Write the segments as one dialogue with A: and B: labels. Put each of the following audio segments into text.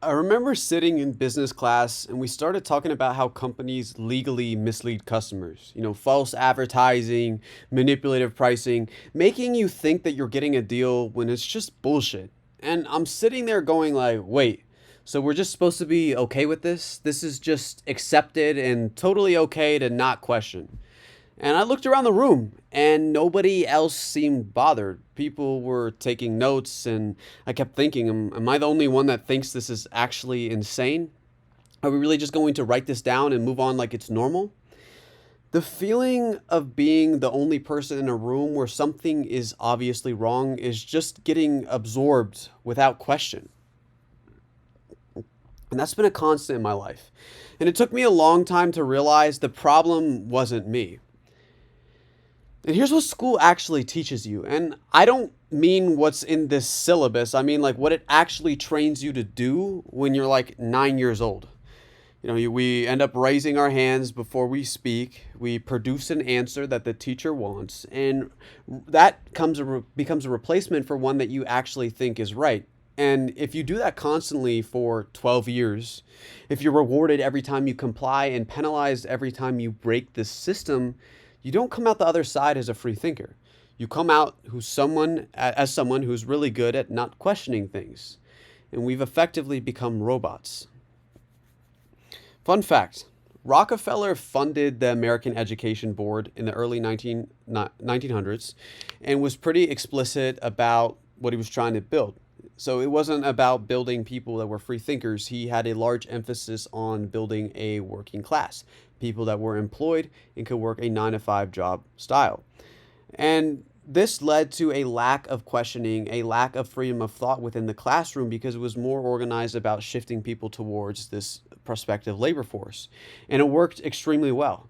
A: I remember sitting in business class and we started talking about how companies legally mislead customers. False advertising, manipulative pricing, making you think that you're getting a deal when it's just bullshit. And I'm sitting there going like, "Wait. So we're just supposed to be okay with this? This is just accepted and totally okay to not question." And I looked around the room and nobody else seemed bothered. People were taking notes, and I kept thinking, am I the only one that thinks this is actually insane? Are we really just going to write this down and move on like it's normal? The feeling of being the only person in a room where something is obviously wrong is just getting absorbed without question. And that's been a constant in my life. And it took me a long time to realize the problem wasn't me. And here's what school actually teaches you. And I don't mean what's in this syllabus. I mean like what it actually trains you to do when you're like 9 years old. We end up raising our hands before we speak. We produce an answer that the teacher wants, and that becomes a replacement for one that you actually think is right. And if you do that constantly for 12 years, if you're rewarded every time you comply and penalized every time you break the system, you don't come out the other side as a free thinker. You come out as someone who's really good at not questioning things. And we've effectively become robots. Fun fact: Rockefeller funded the American Education Board in the early 1900s and was pretty explicit about what he was trying to build. So it wasn't about building people that were free thinkers. He had a large emphasis on building a working class, people that were employed and could work a 9 to 5 job style. And this led to a lack of questioning, a lack of freedom of thought within the classroom because it was more organized about shifting people towards this prospective labor force. And it worked extremely well.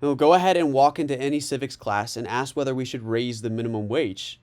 A: Now, go ahead and walk into any civics class and ask whether we should raise the minimum wage.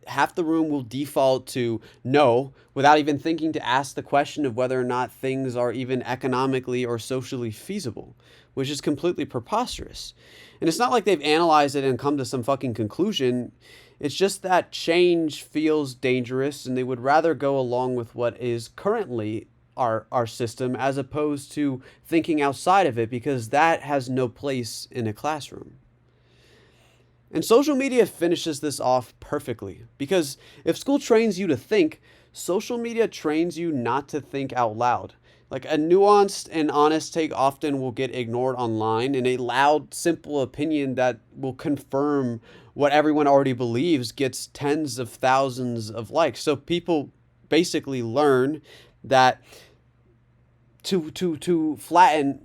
A: Half the room will default to no without even thinking to ask the question of whether or not things are even economically or socially feasible, which is completely preposterous. And it's not like they've analyzed it and come to some fucking conclusion. It's just that change feels dangerous and they would rather go along with what is currently our system as opposed to thinking outside of it because that has no place in a classroom. And social media finishes this off perfectly because if school trains you to think, social media trains you not to think out loud. Like a nuanced and honest take often will get ignored online, and a loud, simple opinion that will confirm what everyone already believes gets tens of thousands of likes. So people basically learn that to flatten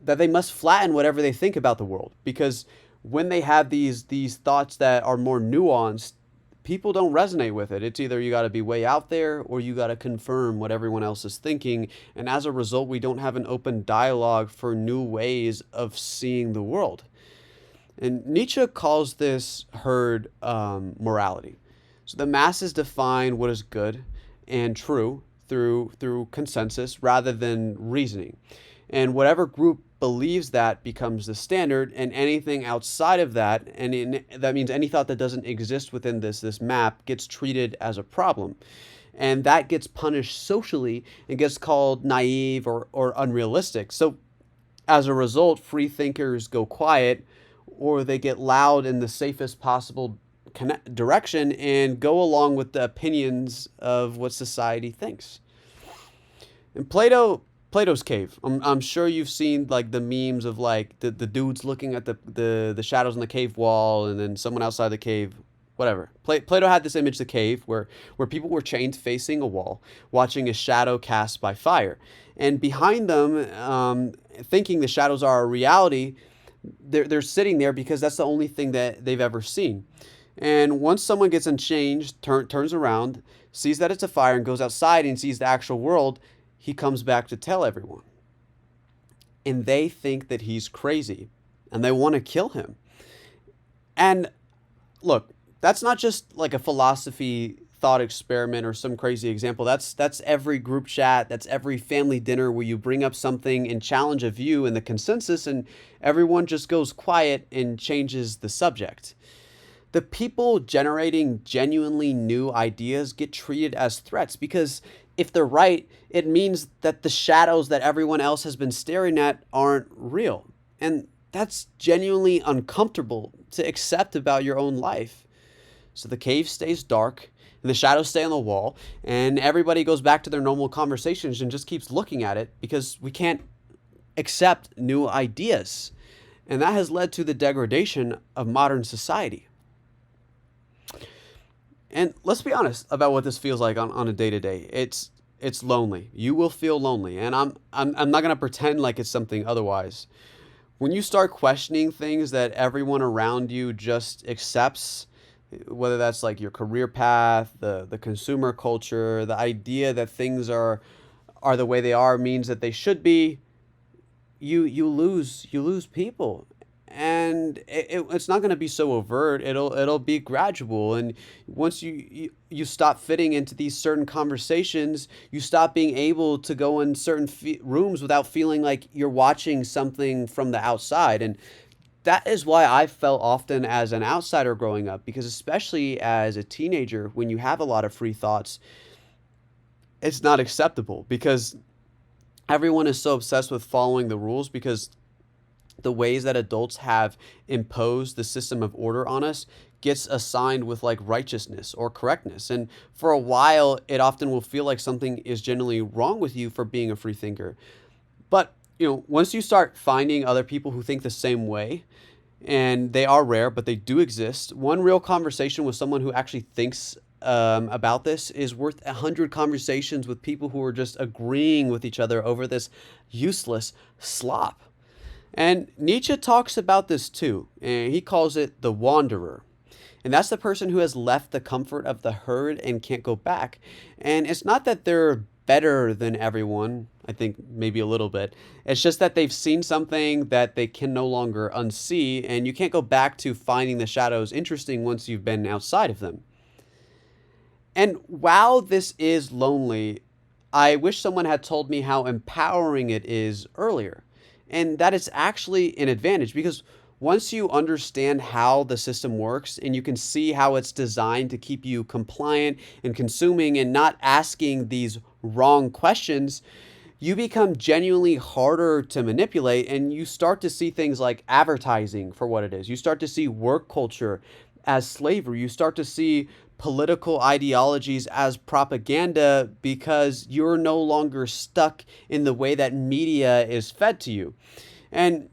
A: that they must flatten whatever they think about the world because when they have these thoughts that are more nuanced, people don't resonate with it. It's either you got to be way out there or you got to confirm what everyone else is thinking. And as a result, we don't have an open dialogue for new ways of seeing the world. And Nietzsche calls this herd morality. So the masses define what is good and true through consensus rather than reasoning. And whatever group believes that becomes the standard, and anything outside of that, that means any thought that doesn't exist within this map, gets treated as a problem. And that gets punished socially and gets called naive or unrealistic. So as a result, free thinkers go quiet or they get loud in the safest possible direction and go along with the opinions of what society thinks. And Plato's cave. I'm sure you've seen like the memes of like the dudes looking at the shadows on the cave wall and then someone outside the cave, whatever. Plato had this image, the cave, where people were chained facing a wall, watching a shadow cast by fire. And behind them, thinking the shadows are a reality, they're sitting there because that's the only thing that they've ever seen. And once someone gets unchanged, turns around, sees that it's a fire and goes outside and sees the actual world, he comes back to tell everyone. And they think that he's crazy and they want to kill him. And look, that's not just like a philosophy thought experiment or some crazy example. That's every group chat, that's every family dinner where you bring up something and challenge a view and the consensus and everyone just goes quiet and changes the subject. The people generating genuinely new ideas get treated as threats because if they're right, it means that the shadows that everyone else has been staring at aren't real. And that's genuinely uncomfortable to accept about your own life. So the cave stays dark, and the shadows stay on the wall, and everybody goes back to their normal conversations and just keeps looking at it because we can't accept new ideas. And that has led to the degradation of modern society. And let's be honest about what this feels like on a day to day. It's lonely. You will feel lonely, and I'm not gonna pretend like it's something otherwise. When you start questioning things that everyone around you just accepts, whether that's like your career path, the consumer culture, the idea that things are the way they are means that they should be, you lose people. And it's not going to be so overt. It'll be gradual. And once you stop fitting into these certain conversations, you stop being able to go in certain rooms without feeling like you're watching something from the outside. And that is why I felt often as an outsider growing up, because especially as a teenager, when you have a lot of free thoughts, it's not acceptable because everyone is so obsessed with following the rules, because the ways that adults have imposed the system of order on us gets assigned with like righteousness or correctness. And for a while, it often will feel like something is generally wrong with you for being a free thinker. But, once you start finding other people who think the same way, and they are rare, but they do exist, one real conversation with someone who actually thinks about this is worth 100 conversations with people who are just agreeing with each other over this useless slop. And Nietzsche talks about this too, and he calls it the wanderer. And that's the person who has left the comfort of the herd and can't go back. And it's not that they're better than everyone, I think maybe a little bit. It's just that they've seen something that they can no longer unsee, and you can't go back to finding the shadows interesting once you've been outside of them. And while this is lonely, I wish someone had told me how empowering it is earlier. And that it's actually an advantage, because once you understand how the system works and you can see how it's designed to keep you compliant and consuming and not asking these wrong questions, you become genuinely harder to manipulate, and you start to see things like advertising for what it is. You start to see work culture as slavery. You start to see political ideologies as propaganda because you're no longer stuck in the way that media is fed to you. And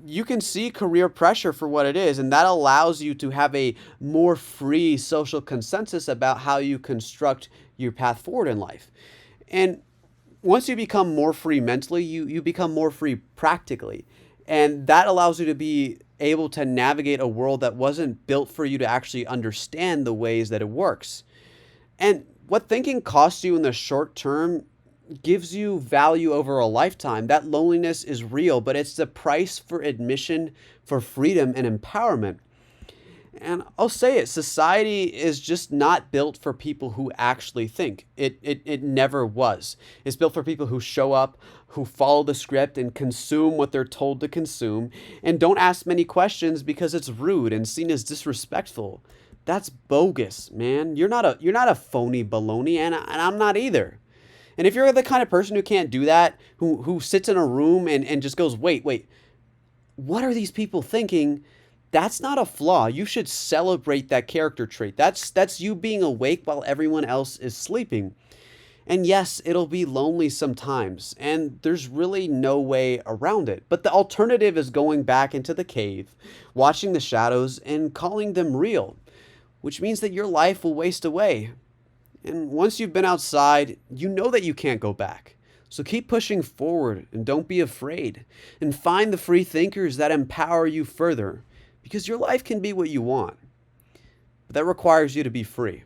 A: you can see career pressure for what it is, and that allows you to have a more free social consensus about how you construct your path forward in life. And once you become more free mentally, you become more free practically. And that allows you to be able to navigate a world that wasn't built for you to actually understand the ways that it works. And what thinking costs you in the short term gives you value over a lifetime. That loneliness is real, but it's the price for admission for freedom and empowerment. And I'll say it, society is just not built for people who actually think. It never was. It's built for people who show up, who follow the script and consume what they're told to consume, and don't ask many questions because it's rude and seen as disrespectful. That's bogus, man. You're not a phony baloney, and I'm not either. And if you're the kind of person who can't do that, who sits in a room and just goes, wait, what are these people thinking? That's not a flaw. You should celebrate that character trait. That's you being awake while everyone else is sleeping. And yes, it'll be lonely sometimes, and there's really no way around it. But the alternative is going back into the cave, watching the shadows, and calling them real, which means that your life will waste away. And once you've been outside, you know that you can't go back. So keep pushing forward and don't be afraid. And find the free thinkers that empower you further, because your life can be what you want. But that requires you to be free.